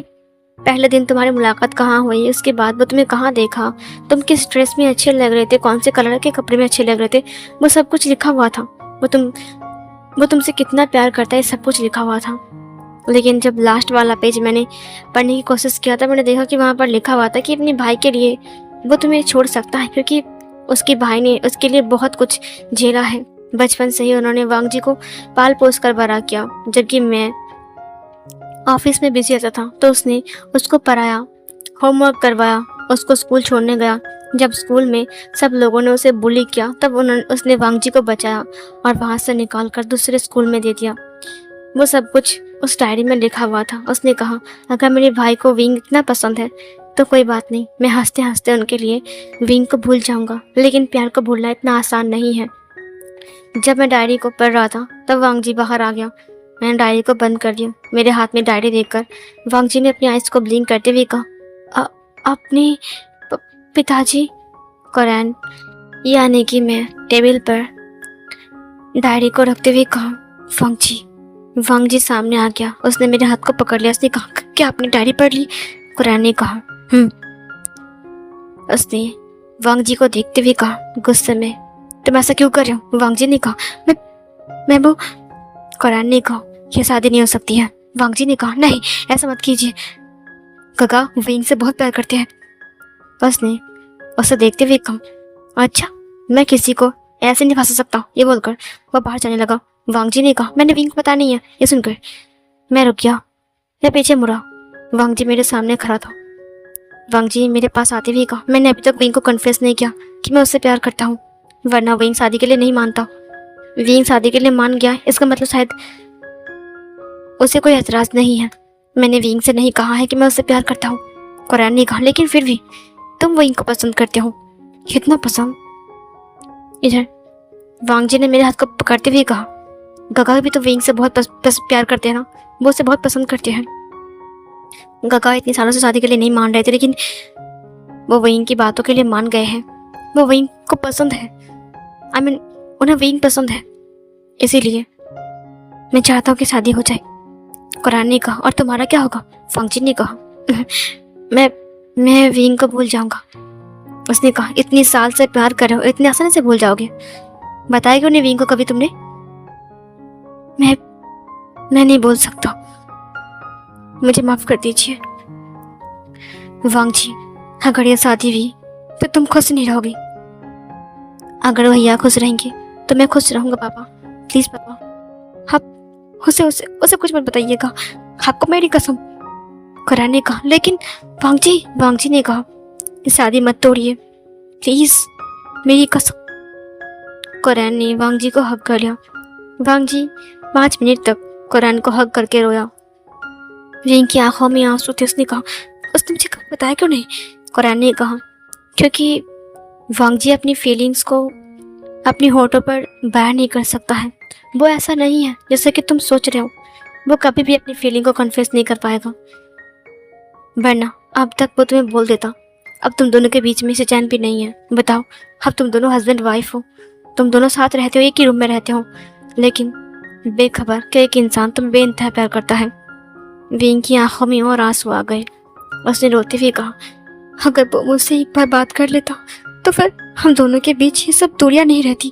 पहले दिन तुम्हारी मुलाकात कहाँ हुई, उसके बाद वो तुम्हें कहाँ देखा, तुम किस ड्रेस में अच्छे लग रहे थे, कौन से कलर के कपड़े में अच्छे लग रहे थे, वो सब कुछ लिखा हुआ था। वो तुमसे कितना प्यार करता है, सब कुछ लिखा हुआ था। लेकिन जब लास्ट वाला पेज मैंने पढ़ने की कोशिश किया था, मैंने देखा कि वहाँ पर लिखा हुआ था कि अपने भाई के लिए वो तुम्हें छोड़ सकता है, क्योंकि उसके भाई ने उसके लिए बहुत कुछ झेला है। बचपन से ही उन्होंने वांग जी को पाल पोस कर बड़ा किया। जबकि मैं ऑफिस में बिजी रहता था तो उसने उसको पढ़ाया, होमवर्क करवाया, उसको स्कूल छोड़ने गया। जब स्कूल में सब लोगों ने उसे बुली किया तब उसने वांग जी को बचाया और वहाँ से निकाल कर दूसरे स्कूल में दे दिया। वो सब कुछ उस डायरी में लिखा हुआ था। उसने कहा, अगर मेरे भाई को विंग इतना पसंद है तो कोई बात नहीं, मैं हंसते हंसते उनके लिए विंग को भूल जाऊंगा, लेकिन प्यार को भूलना इतना आसान नहीं है। जब मैं डायरी को पढ़ रहा था तब वांग जी बाहर आ गया। मैंने डायरी को बंद कर दिया। मेरे हाथ में डायरी देखकर वांग जी ने अपनी आइज को ब्लिंक करते हुए कहा, अपने पिताजी? करान यानी कि मैं टेबल पर डायरी को रखते हुए कहा, वांग जी। वांग जी सामने आ गया। उसने मेरे हाथ को पकड़ लिया। उसने कहा, क्या आपने डायरी पढ़ ली? करान ने कहा, उसने वांग जी को देखते हुए कहा गुस्से में, तुम ऐसा क्यों कर रहे हो? वांग जी ने कहा, मैं वो। करान ने कहा, यह शादी नहीं हो सकती है। वांग जी ने कहा, नहीं ऐसा मत कीजिए, गगा विंग से बहुत प्यार करते हैं। उसने उसे देखते हुए कहा, अच्छा, मैं किसी को ऐसे नहीं फंसा सकता। ये बोलकर वह बाहर जाने लगा। वांग जी ने कहा, मैंने विंग को पता नहीं है। ये सुनकर मैं रुक गया। मैं पीछे मुड़ा। वांग जी मेरे सामने खड़ा था। वांग जी मेरे पास आते हुए कहा, मैंने अभी तक विंग को कन्फेस नहीं किया कि मैं उससे प्यार करता हूँ, वरना विंग शादी के लिए नहीं मानता। विंग शादी के लिए मान गया, इसका मतलब शायद उसे कोई एतराज नहीं है। मैंने विंग से नहीं कहा है कि मैं उससे प्यार करता हूँ। करान ने कहा, लेकिन फिर भी तुम विंग को पसंद करते हो। कितना पसंद? इधर वांग जी ने मेरे हाथ को पकड़ते हुए कहा, गगा भी तो विंग से बहुत प्यार करते हैं ना, वो उसे बहुत पसंद करते हैं। गगा इतने सालों से शादी के लिए नहीं मान रहे थे, लेकिन वो विंग की बातों के लिए मान गए हैं। वो विंग को पसंद है, उन्हें विंग पसंद है, इसीलिए मैं चाहता हूँ कि शादी हो जाए। करान ने कहा, और तुम्हारा क्या होगा? वांग जी ने कहा, मैं विंग को भूल जाऊंगा। उसने कहा, इतनी साल से प्यार कर रहे हो, इतनी आसानी से भूल जाओगे? बताया क्यों नहीं विंग को कभी तुमने? मैं नहीं बोल सकता, मुझे माफ कर दीजिए। वांग जी, अगर ये शादी हुई तो तुम खुश नहीं रहोगी। अगर भैया खुश रहेंगे तो मैं खुश रहूंगा। पापा प्लीज पापा, आप उसे कुछ मत बताइएगा, आपको मेरी कसम। करान ने कहा, लेकिन वांग जी ने कहा, शादी मत तोड़िए प्लीज, मेरी कसम। करान ने वांग जी को हग कर लिया। वांग जी 5 मिनट तक करान को हग करके रोया। विंग की आंखों में आंसू थे। उसने मुझे बताया क्यों नहीं? करान ने कहा, क्योंकि वांग जी अपनी फीलिंग्स को अपनी होठों पर बयान नहीं कर सकता है। वो ऐसा नहीं है जैसे कि तुम सोच रहे हो। वो कभी भी अपनी फीलिंग को कन्फेस नहीं कर पाएगा, वरना अब तक वो तुम्हें बोल देता। अब तुम दोनों के बीच में से चैन भी नहीं है। बताओ, अब तुम दोनों हस्बैंड वाइफ हो, तुम दोनों साथ रहते हो, एक ही रूम में रहते हो, लेकिन बेखबर कि एक इंसान तुम्हें बेइंतहा प्यार करता है। विंग की आंखों में और आंसू आ गए। उसने रोते हुए कहा, अगर वो मुझसे एक बार बात कर लेता तो फिर हम दोनों के बीच ये सब दूरियां नहीं रहती।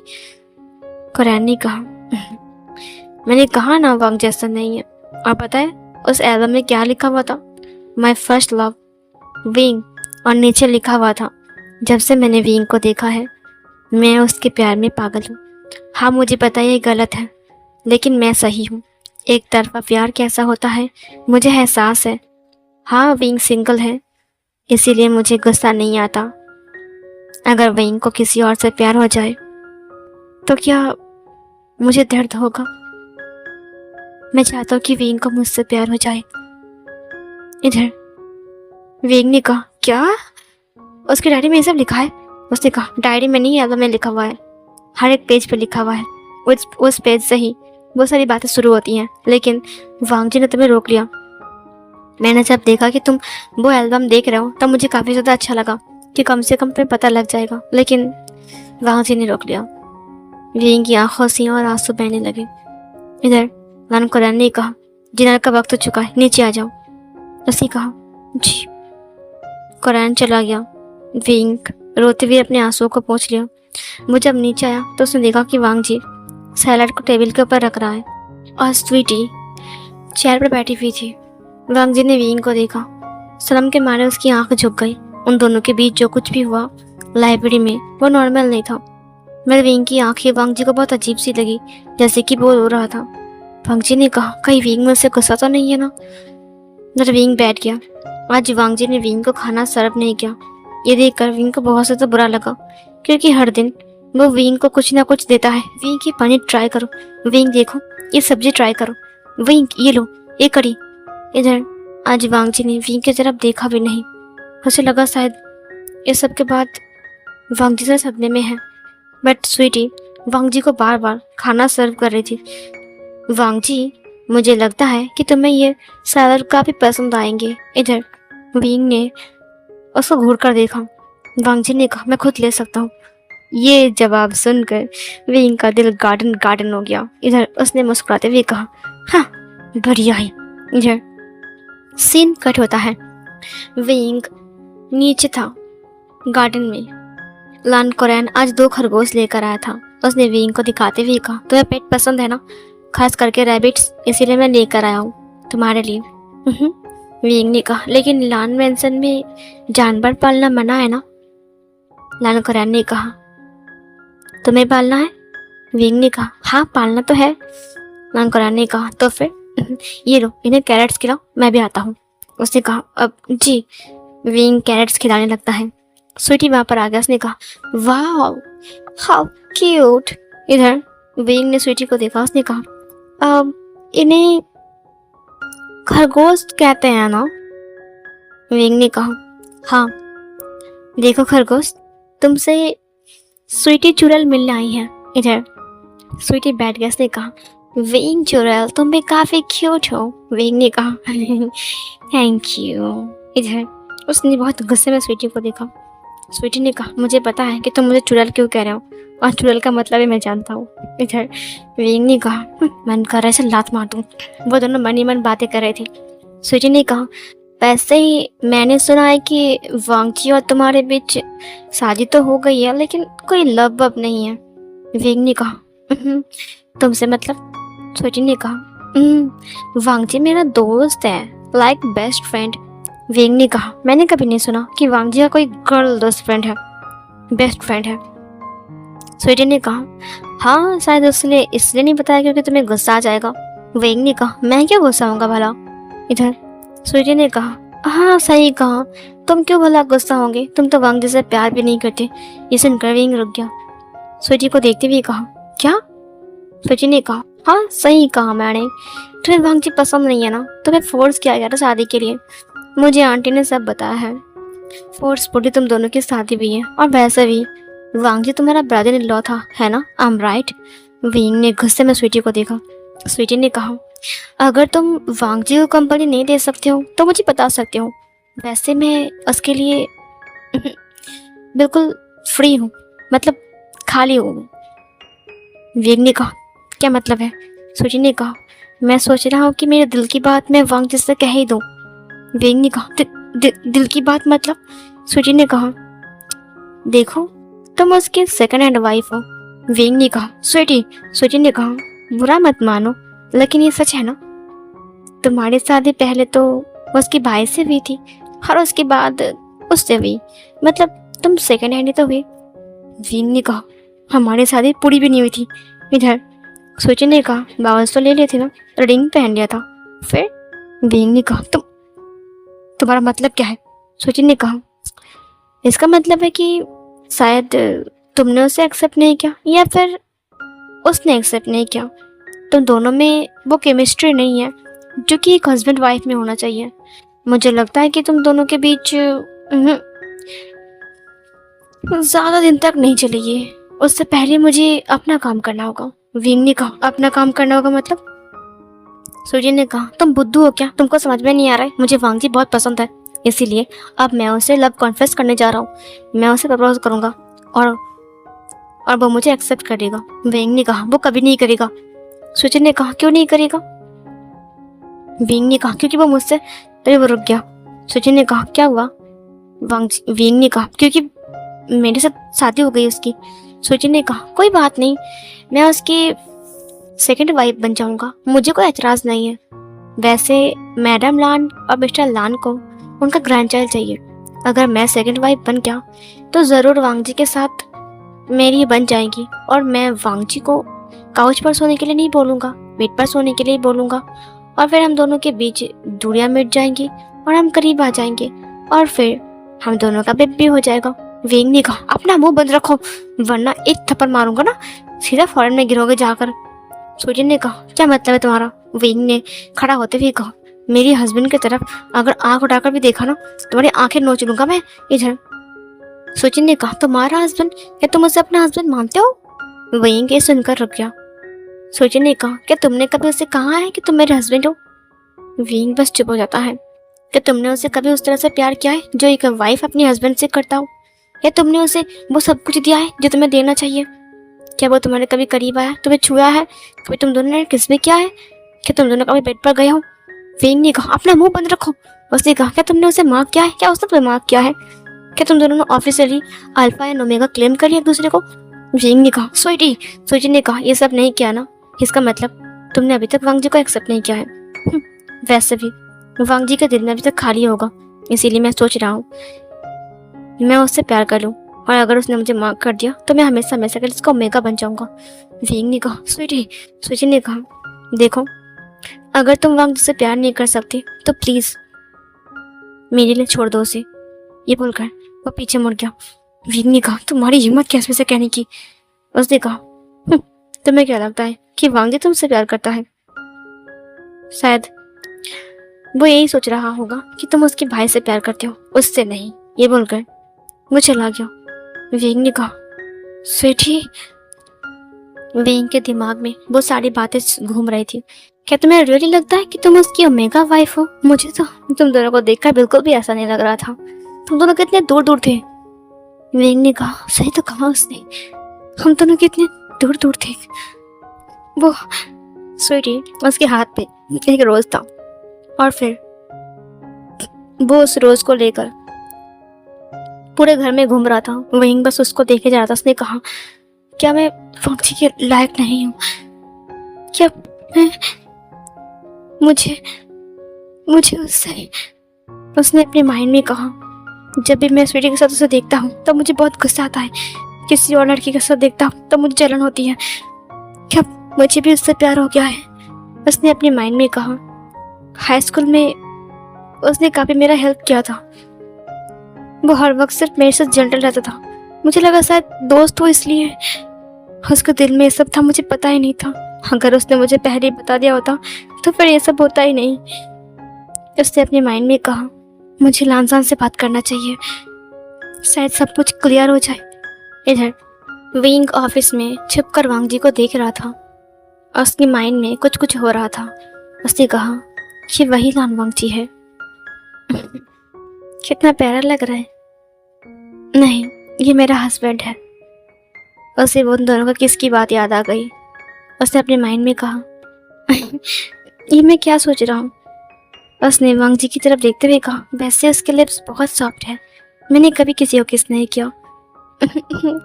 कुरैन ने कहा, मैंने कहा ना वांग जैसा नहीं है। और पता है उस एल्बम में क्या लिखा हुआ था? My first love wing. और नीचे लिखा हुआ था, जब से मैंने विंग को देखा है मैं उसके प्यार में पागल हूँ। हाँ मुझे पता है ये गलत है, लेकिन मैं सही हूँ। एक तरफा प्यार कैसा होता है मुझे एहसास है। हाँ विंग सिंगल है, इसीलिए मुझे गुस्सा नहीं आता। अगर विंग को किसी और से प्यार हो जाए तो क्या मुझे दर्द होगा? मैं चाहता हूँ कि विंग को मुझसे प्यार हो जाए। इधर विंग ने कहा, क्या? उसकी डायरी में ये सब लिखा है? उसने कहा, डायरी में नहीं, एल्बम में लिखा हुआ है। हर एक पेज पे लिखा हुआ है। उस पेज से ही बहुत सारी बातें शुरू होती हैं, लेकिन वांग जी ने तुम्हें रोक लिया। मैंने जब देखा कि तुम वो एल्बम देख रहे हो तब मुझे काफ़ी ज़्यादा अच्छा लगा कि कम से कम तुम्हें पता लग जाएगा, लेकिन वांग जी ने रोक लिया। विंग की आंखों से और आंसू बहने लगे। इधर लान कुरैन ने कहा, डिनर का वक्त हो चुका है, नीचे आ जाओ। उसने कहा, जी। कुरैन चला गया। विंग रोते हुए अपने आंसुओं को पोंछ लिया। वो जब नीचे आया तो उसने देखा कि वांग जी सैलड को टेबल के ऊपर रख रहा है और स्वीटी चेयर पर बैठी हुई थी। वांग जी ने विंग को देखा। शर्म के मारे उसकी आंख झुक गई। उन दोनों के बीच जो कुछ भी हुआ लाइब्रेरी में वो नॉर्मल नहीं था। मगर विंग की आंखें वांग जी को बहुत अजीब सी लगी, जैसे कि वो रो रहा था। वांग जी ने कहा, कहीं विंग मुझसे गुस्सा तो नहीं है ना? जब विंग बैठ गया। आज वांग जी ने विंग को खाना सर्व नहीं किया। ये देखकर विंग को बहुत ज़्यादा बुरा लगा, क्योंकि हर दिन वो विंग को कुछ ना कुछ देता है। विंग की पनीर ट्राई करो, विंग देखो ये सब्जी ट्राई करो, विंग ये लो ये कड़ी। इधर आज वांग जी ने विंग की तरफ देखा भी नहीं। उसे लगा शायद इस सब के बाद वांग जी से सपने में है। बट स्वीटी वांग जी को बार बार खाना सर्व कर रही थी। वांग जी, मुझे लगता है कि तुम्हें ये सैलड काफ़ी पसंद आएंगे। इधर विंग ने उसको घूर कर देखा। वांग जी ने कहा, मैं खुद ले सकता हूँ। ये जवाब सुनकर विंग का दिल गार्डन गार्डन हो गया। इधर उसने मुस्कुराते हुए कहा, हाँ बढ़िया है। इधर सीन कट होता है। विंग नीचे था गार्डन में। लान कुरैन आज 2 खरगोश लेकर आया था। उसने विंग को दिखाते हुए कहा, तुम्हें पेट पसंद है ना, खास करके रैबिट्स, इसीलिए मैं लेकर आया हूँ तुम्हारे लिए। विंग ने कहा, लेकिन लान मैंसन में जानवर पालना मना है ना? लान कुरैन ने कहा, तुम्हें पालना है? विंग ने कहा, हाँ पालना तो है। लान कुरैन ने कहा, तो फिर ये लो इन्हें कैरेट्स खिलाओ, मैं भी आता हूँ। उसने कहा, अब जी। विंग कैरेट्स खिलाने लगता है। स्वीटी वहां पर आ गया। उसने कहा, वाह हाउ क्यूट। इधर विंग ने स्वीटी को देखा। उसने कहा, अब इन्हें खरगोश कहते हैं ना? विंग ने कहा, हाँ देखो खरगोश, तुमसे स्वीटी चुड़ैल मिलने आई है। इधर स्वीटी बैठ गया। उसने कहा, विंग चुड़ैल तुम भी काफी क्यूट हो। विंग ने कहा, थैंक यू। इधर उसने बहुत गुस्से में स्वीटी को देखा। स्वीटी ने कहा, मुझे पता है कि तुम मुझे चुड़ैल क्यों कह रहे हो, और चुड़ैल का मतलब भी मैं जानता हूँ। इधर विंग ने कहा, मन कर रहा है लात मार दूँ। वो दोनों मन ही मन बातें कर रहे थे। स्वीटी ने कहा, वैसे ही मैंने सुना है कि वांग जी और तुम्हारे बीच शादी तो हो गई है, लेकिन कोई लव वव नहीं है। विंग ने कहा, तुमसे मतलब? स्वीटी ने कहा, वांग जी मेरा दोस्त है, लाइक बेस्ट फ्रेंड। विंग ने कहा, मैंने कभी नहीं सुना कि वांग जी का कोई गर्ल दोस्त फ्रेंड है, बेस्ट फ्रेंड है। स्वीटी ने कहा, हाँ शायद इसलिए नहीं बताया क्योंकि तुम्हें गुस्सा आ जाएगा। विंग ने कहा, मैं क्यों गुस्सा होऊंगा भला? इधर स्वीटी ने कहा, हाँ सही कहा, तुम क्यों भला गुस्सा होंगे, तुम तो वांग जी से प्यार भी नहीं करते। ये सुनकर विंग रुक गया। स्वीटी को देखते हुए कहा, क्या? स्वीटी ने कहा, हाँ सही कहा मैंने, तुम्हें वांग जी पसंद नहीं है ना, तुम्हें फोर्स किया गया था शादी के लिए। मुझे आंटी ने सब बताया है। फोर्सफुली तुम दोनों की शादी भी है, और वैसे भी वांग जी तुम्हारा ब्रदर इन लॉ था, है ना? I am right. विंग ने गुस्से में स्वीटी को देखा। स्वीटी ने कहा, अगर तुम वांग जी को कंपनी नहीं दे सकते हो तो मुझे बता सकते हो, वैसे मैं उसके लिए बिल्कुल फ्री हूँ, मतलब खाली हूँ। विंग ने कहा, क्या मतलब है? स्वीटी ने कहा, मैं सोच रहा हूँ कि मेरे दिल की बात मैं वांग जिससे कह ही दूँ। वेंग ने कहा, दिल की बात मतलब? स्वीटी ने कहा, देखो तुम उसकी सेकंड हैंड वाइफ हो। वेंग ने कहा, स्वीटी ने कहा, बुरा मत मानो लेकिन ये सच है ना। तुम्हारी शादी पहले तो उसके भाई से हुई थी और उसके बाद उससे हुई, मतलब तुम सेकंड हैंड ही तो हुई। वेंग ने कहा, हमारी शादी पूरी भी नहीं हुई थी। इधर स्वीटी ने कहा, बावज तो ले लिए थे ना, रिंग पहन लिया था। फिर वेंग ने कहा, तुम्हारा मतलब क्या है? स्वीटी ने कहा, इसका मतलब है कि शायद तुमने उसे एक्सेप्ट नहीं किया या फिर उसने एक्सेप्ट नहीं किया। तुम दोनों में वो केमिस्ट्री नहीं है जो कि एक हस्बैंड वाइफ में होना चाहिए। मुझे लगता है कि तुम दोनों के बीच ज़्यादा दिन तक नहीं चलेगी। उससे पहले मुझे अपना काम करना होगा। विंग ने कहा, अपना काम करना होगा मतलब? सूर्य ने कहा, तुम बुद्धू हो क्या? तुमको समझ में नहीं आ रहा है? मुझे वांग जी बहुत पसंद है, इसीलिए अब मैं उसे लव कॉन्फेस करने जा रहा हूँ। मैं उसे प्रपोज करूंगा और वो मुझे एक्सेप्ट करेगा। वेंग ने कहा, वो कभी नहीं करेगा। सूर्य ने कहा, क्यों नहीं करेगा? वेंग ने कहा, क्योंकि वो मुझसे। तभी वो रुक गया। सूर्य ने कहा, क्या हुआ? वेंग ने कहा, क्योंकि मेरे साथ शादी हो गई उसकी। सूर्य ने कहा, कोई बात नहीं, मैं उसकी सेकंड वाइफ बन जाऊंगा, मुझे कोई एतराज नहीं है। वैसे मैडम लान और मिस्टर लान को उनका ग्रैंड चाइल्ड चाहिए। अगर मैं सेकंड वाइफ बन गया तो ज़रूर वांग जी के साथ मेरी बन जाएगी और मैं वांग जी को काउच पर सोने के लिए नहीं बोलूँगा, बेड पर सोने के लिए बोलूँगा। और फिर हम दोनों के बीच दूरियां मिट जाएंगी और हम करीब आ जाएंगे और फिर हम दोनों का बेबी हो जाएगा। वेंग ने कहा, अपना मुंह बंद रखो वरना एक थप्पड़ मारूंगा ना, सीधा फॉरेन में गिरोगे जाकर। सूर्य ने कहा, क्या मतलब है तुम्हारा? वेंग ने खड़ा होते हुए कहा, मेरी हस्बैंड की तरफ अगर आंख उठाकर भी देखा ना, तुम्हारी आंखें नोच लूंगा मैं। इधर सूर्य ने कहा, तुम्हारा हस्बैंड? क्या तुम उसे अपना हस्बैंड मानते हो? वेंग ये सुनकर रुक गया। सूर्य ने कहा, क्या तुमने कभी उसे कहा है कि तुम मेरे हस्बैंड हो? वेंग बस चुप हो जाता है। क्या तुमने उसे कभी उस तरह से प्यार किया है जो एक वाइफ अपनी हस्बैंड से करता हो? या तुमने उसे वो सब कुछ दिया है जो तुम्हें देना चाहिए? क्या वो तुम्हारे कभी करीब आया, तुम्हें छुआ है? कभी तुम दोनों ने किस भी किया है? क्या तुम दोनों कभी बेड पर गए हो? वेंग ने कहा, अपना मुंह बंद रखो। उसने कहा, क्या तुमने उसे मार्क किया है? क्या उसने तुम्हें मार्क किया है? क्या तुम दोनों ने officially alpha and omega claim कर लिया एक दूसरे को? वेंग ने कहा, स्वीटी ने कहा, ये सब नहीं किया ना, इसका मतलब तुमने अभी तक वांग जी को एक्सेप्ट नहीं किया है। वैसे भी वांग जी के दिल में अभी तक खाली होगा, इसीलिए मैं सोच रहा हूँ मैं उससे प्यार कर लूँ और अगर उसने मुझे मार्क कर दिया तो मैं हमेशा हमेशा के लिए उसका ओमेगा बन जाऊंगा। वेंग ने कहा, स्वीटी ने कहा, देखो अगर तुम वांग जी से प्यार नहीं कर सकती तो प्लीज मेरे लिए छोड़ दो उसे। ये बोलकर वो पीछे मुड़ गया। वेंग ने कहा, तुम्हारी हिम्मत कैसे से कहने की? उसने कहा, तुम्हें क्या लगता है कि वांग जी तुमसे प्यार करता है? शायद वो यही सोच रहा होगा कि तुम उसके भाई से प्यार करते हो, उससे नहीं। ये बोलकर वो चला गया। वेंग ने कहा, स्वीटी। वेंग के दिमाग में वो सारी बातें घूम रही थी। क्या तुम्हें रियली लगता है कि तुम उसकी ओमेगा वाइफ हो? मुझे तो तुम दोनों को देखकर बिल्कुल भी ऐसा नहीं लग रहा था। तुम दोनों कितने दूर दूर थे। वेंग ने कहा, सही तो कहा उसने, हम दोनों कितने दूर दूर थे। वो स्वीटी, उसके हाथ पे एक रोज था और फिर वो उस रोज को लेकर पूरे घर में घूम रहा था। वेंग बस उसको देखे जा रहा था। उसने कहा, क्या मैं वांग जी के लायक नहीं हूँ? क्या मैं मुझे उसने अपने माइंड में कहा। जब भी मैं स्वीटी के साथ उसे देखता हूँ तब मुझे बहुत गुस्सा आता है, किसी और लड़की के साथ देखता हूँ तब मुझे जलन होती है। क्या मुझे भी उससे प्यार हो गया है? उसने अपने माइंड में कहा। हाई स्कूल में उसने काफी मेरा हेल्प किया था। वो हर वक्त सिर्फ मेरे साथ जेंटल रहता था। मुझे लगा शायद दोस्त हो इसलिए। उसके दिल में ये सब था, मुझे पता ही नहीं था। अगर उसने मुझे पहले ही बता दिया होता तो फिर ये सब होता ही नहीं। उसने अपने माइंड में कहा, मुझे लानसान से बात करना चाहिए, शायद सब कुछ क्लियर हो जाए। इधर विंग ऑफिस में छुपकर वांग जी को देख रहा था। उसके माइंड में कुछ कुछ हो रहा था। उसने कहा, ये वही लान वांग जी है। कितना प्यारा लग रहा है। नहीं, ये मेरा हस्बैंड है। उसे वो उन दोनों का किसकी बात याद आ गई। उसने अपने माइंड में कहा, ये मैं क्या सोच रहा हूँ? उसने वांग जी की तरफ देखते हुए कहा, वैसे उसके लिप्स बहुत सॉफ्ट है, मैंने कभी किसी को किस नहीं किया।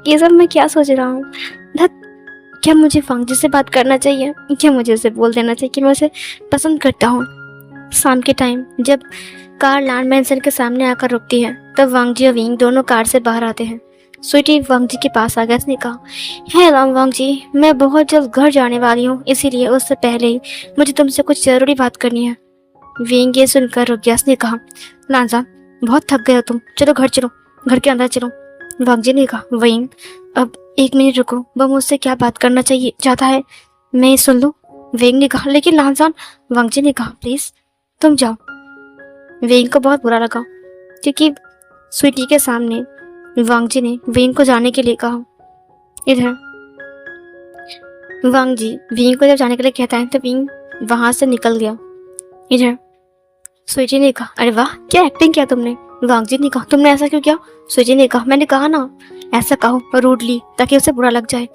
ये सब मैं क्या सोच रहा हूँ? धत, क्या मुझे वांग जी से बात करना चाहिए? क्या मुझे उसे बोल देना चाहिए कि मैं उसे पसंद करता हूँ? शाम के टाइम जब कार लैंड मैंसन के सामने आकर रुकती है तब वांग जी और विंग दोनों कार से बाहर आते हैं। स्वीटी वांग जी के पास आ गया। उसने कहा, हेलो वांग जी, मैं बहुत जल्द घर जाने वाली हूँ, इसीलिए उससे पहले ही मुझे तुमसे कुछ ज़रूरी बात करनी है। विंग ये सुनकर रुक गया। उसने कहा, लांजान, बहुत थक गए हो तुम, चलो घर चलो, घर के अंदर चलो। वांग जी ने कहा, विंग अब 1 मिनट रुको, वह मुझसे क्या बात करना चाहिए चाहता है मैं सुन लूँ। विंग ने कहा, लेकिन लांजान। वांग जी ने कहा, प्लीज तुम जाओ। वेंग को बहुत बुरा लगा क्योंकि स्वीटी के सामने वांग जी ने वेंग को जाने के लिए कहा। इधर वांग जी विंग को जब जाने के लिए कहता है तो विंग वहां से निकल गया। इधर स्वीटी ने कहा, अरे वाह, क्या एक्टिंग किया तुमने। वांग जी ने कहा, तुमने ऐसा क्यों किया? स्वीटी ने कहा, मैंने कहा ना ऐसा कहो रूडली ताकि उसे बुरा लग जाए।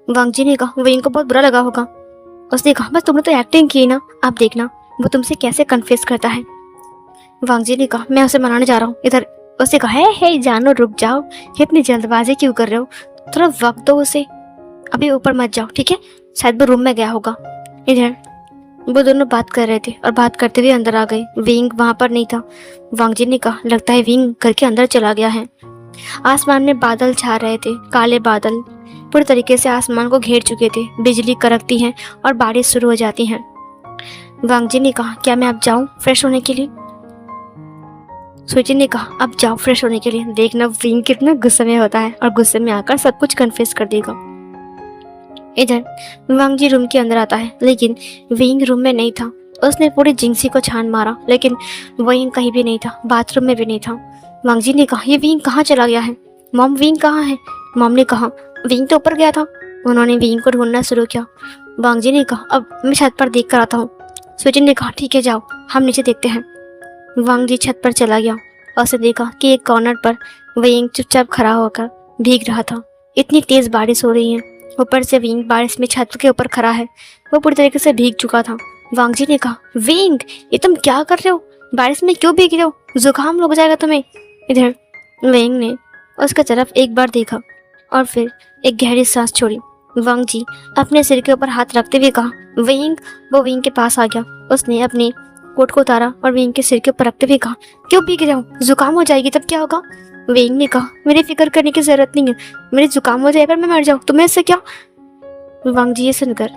वांग जी ने कहा, विंग को बहुत बुरा लगा होगा। उसने कहा, बस तुमने तो एक्टिंग की ना, आप देखना वो तुमसे कैसे कन्फेस करता है। वांग जी ने कहा, मैं उसे मनाने जा रहा हूँ। इधर उसे कहा, हे जानो रुक जाओ, इतनी जल्दबाजी क्यों कर रहे हो, थोड़ा वक्त दो उसे, अभी ऊपर मत जाओ, ठीक है? शायद वो रूम में गया होगा। इधर वो दोनों बात कर रहे थे और बात करते हुए अंदर आ गए। विंग वहां पर नहीं था। वांग जी ने कहा, लगता है विंग घर के अंदर चला गया है। आसमान में बादल छा रहे थे, काले बादल पूरी तरीके से आसमान को घेर चुके थे। बिजली कड़कती है और बारिश शुरू हो जाती है। वांग जी ने कहा, क्या मैं अब जाऊं फ्रेश होने के लिए? स्वीटी ने कहा, अब जाओ फ्रेश होने के लिए, देखना विंग कितना गुस्से में होता है और गुस्से में आकर सब कुछ कन्फेस कर देगा। इधर वांग जी रूम के अंदर आता है लेकिन विंग रूम में नहीं था। उसने पूरी जिंगसी को छान मारा लेकिन विंग कहीं भी नहीं था, बाथरूम में भी नहीं था। वांग जी ने कहा, ये विंग कहाँ चला गया है? मॉम, विंग कहाँ है? मॉम ने कहा, विंग तो ऊपर गया था। उन्होंने विंग को ढूंढना शुरू किया। वांग जी ने कहा, अब मैं छत पर देख कर आता हूँ। स्वीटी ने कहा, ठीक है जाओ, हम नीचे देखते हैं। वांग जी छत पर चला गया और उसे देखा कि एक कॉर्नर पर विंग चुपचाप खड़ा होकर भीग रहा था। इतनी तेज बारिश हो रही है, ऊपर से विंग बारिश में छत के ऊपर खड़ा है, वो पूरी तरीके से भीग चुका था। वांग जी ने कहा, विंग ये तुम क्या कर रहे हो, बारिश में क्यों भीग रहे हो, जुकाम लग जाएगा तुम्हें। इधर विंग ने उसके तरफ एक बार देखा और फिर एक गहरी सांस छोड़ी। वांग जी अपने सिर के ऊपर हाथ रखते हुए कहा, विंग। वो विंग के पास आ गया। उसने अपने कोट को उतारा और विंग के सिर के ऊपर रखते हुए कहा, क्यों भीग रहे हो, जुकाम हो जाएगी तब क्या होगा। विंग ने कहा, मेरी फिक्र करने की जरूरत नहीं है, मेरी जुकाम हो जाएगा मैं मर जाऊँ, तुम्हें इससे क्या। वांग जी ये सुनकर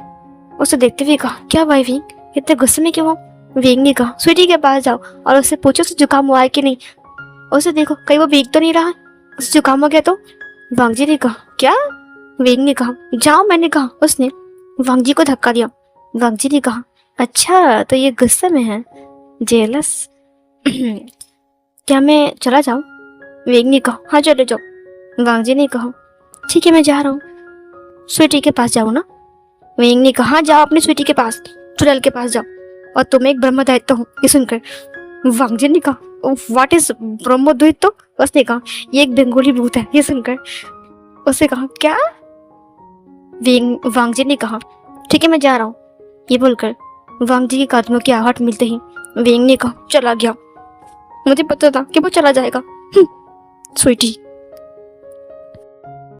उसे देखते हुए कहा, क्या भाई विंग, इतने गुस्से में क्यों हो? विंग ने कहा, स्वीटी के पास जाओ और उससे पूछो उसे जुकाम हुआ है कि नहीं, उसे देखो कहीं वो भीग तो नहीं रहा, उसे जुकाम हो गया तो। वांग जी ने कहा, क्या? विंग ने कहा, जाओ मैंने कहा। उसने वांग जी को धक्का दिया। वांग जी ने कहा, अच्छा तो ये गुस्से में है, जेलस। क्या मैं चला जाऊं? विंग ने कहा, हाँ चले जाओ। वांग जी ने कहा, ठीक है मैं जा रहा हूँ। स्वीटी के पास जाओ ना। विंग ने कहा, हाँ जाओ अपनी स्वीटी के पास, चुड़ैल के पास जाओ, और तुम एक ब्रह्मदैत्य हो। ये सुनकर वांग जी ने कहा, व्हाट इज ब्रह्मदैत्य? उसने कहा, ये एक बंगाली भूत है। ये सुनकर उसने कहा, क्या? वांग जी ने कहा, ठीक है मैं जा रहा हूँ। ये बोलकर वांग जी के कदमों की आहट मिलते ही विंग ने कहा, चला गया, मुझे पता था कि वो चला जाएगा। स्वीटी